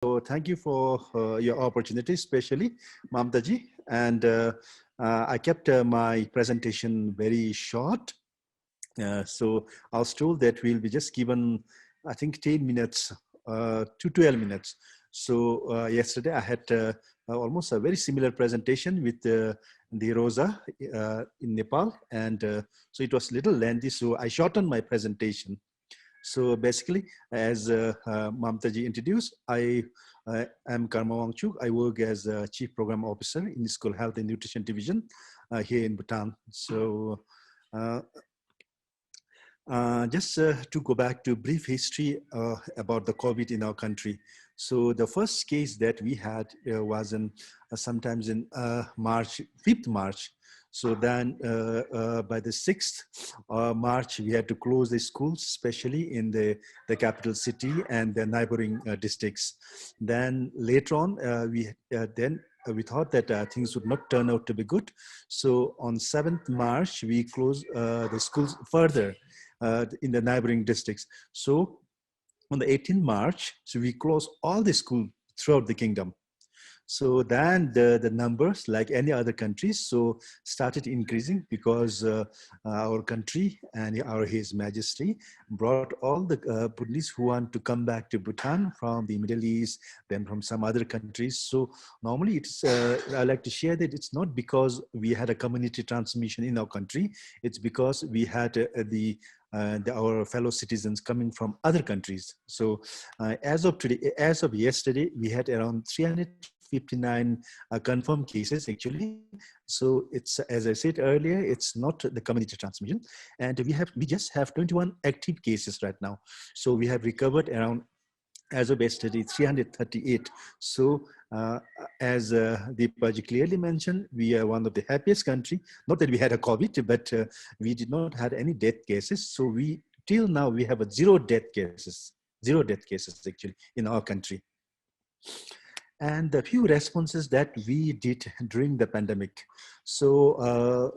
So thank you for your opportunity, especially Mamtaji. And I kept my presentation very short. So I was told that we'll be just given, I think, 10 minutes to 12 minutes. So yesterday I had almost a very similar presentation with the Rosa in Nepal. And so it was a little lengthy. So I shortened my presentation. So basically, as Mamtaji introduced, I am Karma Wangchuk. I work as a Chief Program Officer in the School Health and Nutrition Division here in Bhutan. So uh, just to go back to brief history about the COVID in our country. So the first case that we had was in sometimes in March, 5th March. So then by the 6th March, we had to close the schools, especially in the capital city and the neighboring districts. Then later on, we thought that things would not turn out to be good. So on 7th March, we closed the schools further in the neighboring districts. So on the 18th March, so we closed all the schools throughout the kingdom. So then the numbers, like any other countries, so started increasing because our country and His Majesty brought all the Bhutanese who want to come back to Bhutan from the Middle East, then from some other countries. So normally it's, I like to share that it's not because we had a community transmission in our country, it's because we had our fellow citizens coming from other countries. So as of today, as of yesterday, we had around 359 confirmed cases actually. So it's, as I said earlier, it's not the community transmission. And we just have 21 active cases right now. So we have recovered around, as of yesterday, 338. So as Deepaji clearly mentioned, we are one of the happiest country. Not that we had a COVID, but we did not have any death cases. So till now, we have zero death cases actually in our country. And the few responses that we did during the pandemic. So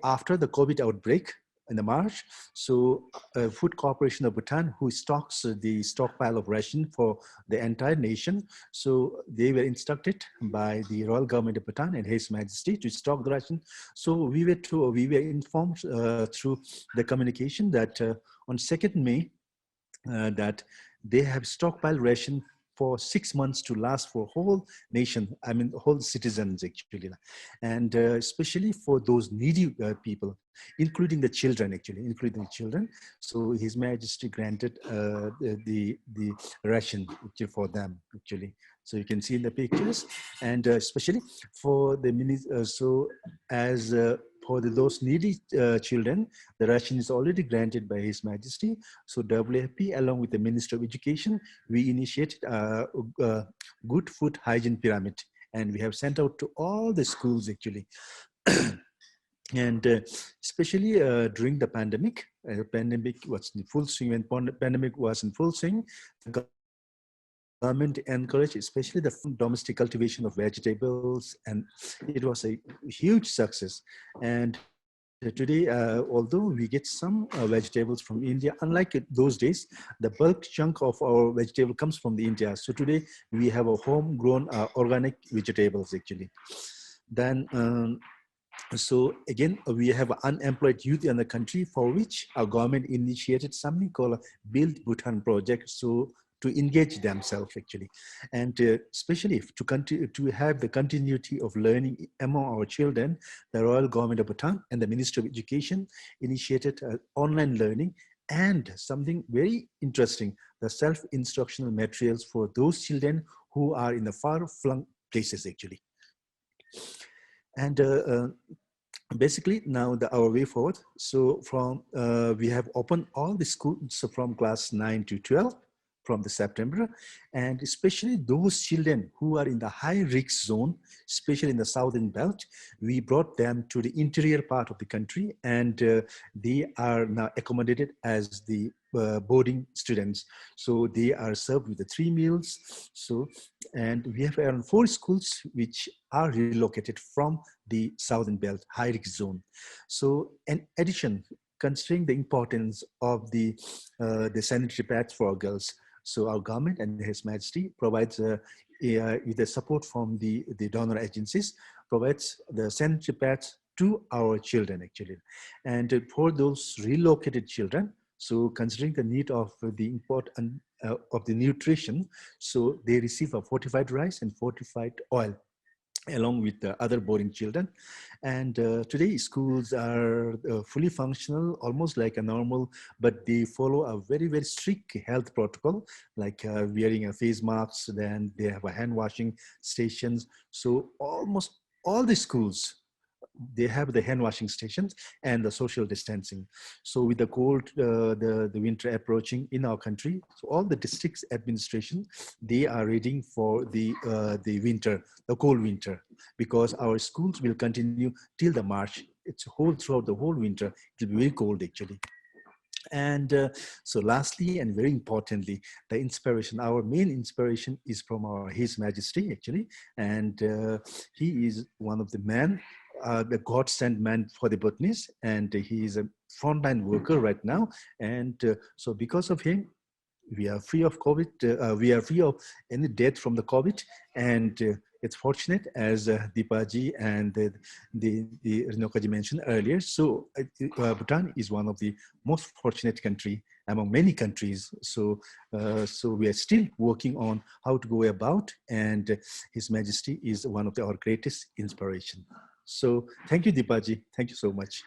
after the COVID outbreak, in the March, so Food Corporation of Bhutan, who stocks the stockpile of ration for the entire nation, so they were instructed by the Royal Government of Bhutan and His Majesty to stock the ration. So we were informed through the communication that on 2nd May, that they have stockpile ration for 6 months to last for whole nation, I mean, whole citizens actually. And especially for those needy people, including the children actually, including the children. So His Majesty granted the ration actually for them actually. So you can see in the pictures, and especially for the so as for those needy children, the ration is already granted by His Majesty. So WFP, along with the Minister of Education, we initiated a good food hygiene pyramid, and we have sent out to all the schools actually. And especially during the pandemic was in full swing. When pandemic was in full swing, the government encouraged especially the domestic cultivation of vegetables, and it was a huge success. And today, although we get some vegetables from India, unlike those days, the bulk chunk of our vegetable comes from the India. So today we have a homegrown organic vegetables actually. Then so again, we have unemployed youth in the country, for which our government initiated something called a Build Bhutan project. So to engage themselves actually, and especially to have the continuity of learning among our children, the Royal Government of Bhutan and the Ministry of Education initiated online learning, and something very interesting, the self-instructional materials for those children who are in the far-flung places actually. And basically now our way forward. So from we have opened all the schools from class 9 to 12 from the September, and especially those children who are in the high risk zone, especially in the southern belt, we brought them to the interior part of the country, and they are now accommodated as the boarding students. So they are served with the 3 meals. So, and we have around 4 schools which are relocated from the southern belt high risk zone. So in addition, considering the importance of the sanitary pads for our girls, So our government and His Majesty provides with the support from the donor agencies, provides the sanitary pads to our children actually. And for those relocated children, so considering the need of the import and of the nutrition, so they receive a fortified rice and fortified oil along with the other boarding children. And today schools are fully functional, almost like a normal, but they follow a very, very strict health protocol, like wearing a face masks, then they have a hand washing stations. So almost all the schools, they have the hand washing stations and the social distancing. So with the cold, the winter approaching in our country, so all the districts administration, they are ready for the winter, the cold winter, because our schools will continue till the March. It's whole throughout the whole winter. It will be very cold actually. And so lastly, and very importantly, the inspiration, our main inspiration is from our His Majesty actually. And he is one of the men, the God sent man for the Bhutanese, and he is a frontline worker right now. And so because of him, we are free of COVID, we are free of any death from the COVID. And it's fortunate, as Deepaji and the Rinokaji mentioned earlier. So Bhutan is one of the most fortunate country among many countries. So, so we are still working on how to go about, and His Majesty is one of our greatest inspiration. So thank you, Deepaji. Thank you so much.